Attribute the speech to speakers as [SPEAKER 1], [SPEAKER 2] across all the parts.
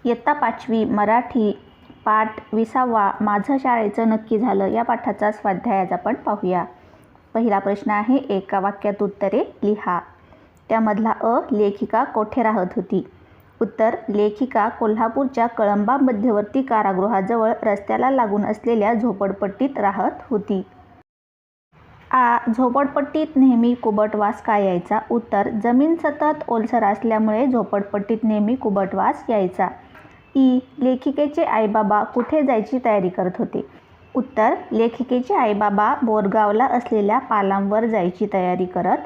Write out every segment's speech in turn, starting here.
[SPEAKER 1] इयत्ता 5वी मराठी पाठ 20वा माझं शाळेचं नक्की झालं या पाठाचा स्वाध्याय आज आपण पाहूया। पहिला प्रश्न आहे, एका वाक्यात उत्तरे लिहा। त्यामधला अ, लेखिका कोठे राहत होती? उत्तर, लेखिका कोल्हापूरच्या कळंबा मध्यवर्ती कारागृहाजवळ रस्त्याला लागून असलेल्या झोपडपट्टीत राहत होती। आ, झोपडपट्टीत नेहमी कुबट वास का यायचा? उत्तर, जमीन सतत ओलसर असल्यामुळे झोपडपट्टीत नेहमी कुबट वास यायचा। ई, लेखिकेचे आईबाबा कुठे जायची तयारी करत होते? उत्तर, लेखिकेचे आईबाबा बोरगावला असलेल्या पालांवर जायची तयारी करत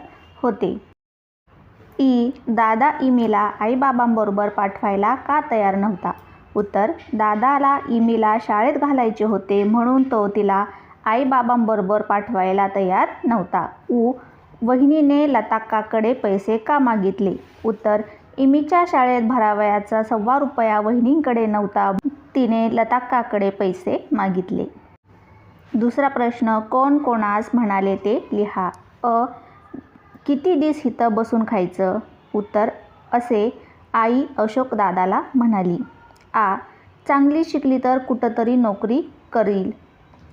[SPEAKER 1] होते। ई, दादा इमीला आईबाबांबरोबर पाठवायला का तयार नव्हता? उत्तर, दादाला इमीला शाळेत घालायचे होते म्हणून तो तिला आईबाबांबरोबर पाठवायला तयार नव्हता। उ, वहिनीने लताक्काकडे पैसे का मागितले? उत्तर, इमीच्या शाळेत भरावयाचा 1.25 रुपया वहिनींकडे नव्हता, तिने लताक्काकडे पैसे मागितले। दुसरा प्रश्न, कोण कोणास म्हणाले ते लिहा। अ, किती दिस इथं बसून खायचं? उत्तर, असे आई अशोक दादाला म्हणाली। आ, चांगली शिकली तर कुठंतरी नोकरी करील,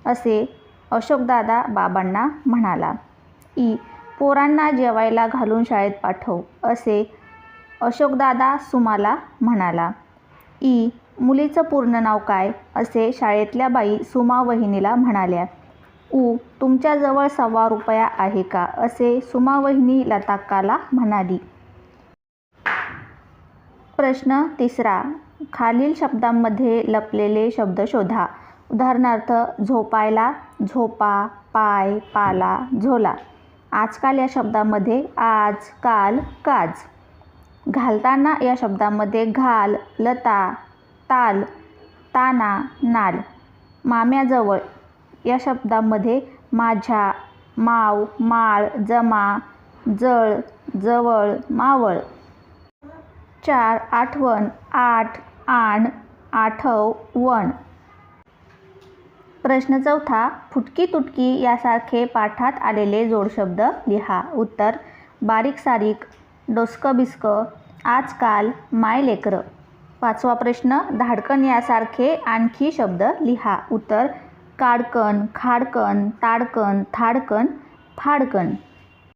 [SPEAKER 1] असे अशोकदादा बाबांना म्हणाला। ई, पोरांना जेवायला घालून शाळेत पाठव, असे अशोकदादा सुमाला म्हणाला। ई, मुलीचं पूर्ण नाव काय? असे शाळेतल्या बाई सुमा वहिनीला म्हणाल्या। उ, तुमच्याजवळ 1.25 रुपया आहे का? असे सुमा वहिनी लताक्काला म्हणाली। प्रश्न तिसरा, खालील शब्दांमध्ये लपलेले शब्द शोधा। उदाहरणार्थ, झोपायला, झोपा, पाय, पाला, झोला। आजकाल या शब्दामध्ये आज, काल, काज। घालताना या शब्दामध्ये घाल, लता, ताल, ताना, नाल। माम्याजवळ या शब्दामध्ये माझ्या, माव, माळ, जमा, जळ, जवळ, मावळ। 4, आठवण, आठ, आण, आठव, वण। प्रश्न चौथा, फुटकी तुटकी यासारखे पाठात आलेले जोडशब्द लिहा। उत्तर, बारीक सारीक, डोसकं बिस्कं, आजकाल, मायलेकरं। पाचवा प्रश्न, धाडकन यासारखे आणखी शब्द लिहा। उत्तर, काडकन, खाडकन, ताडकन, थाडकन, फाडकन।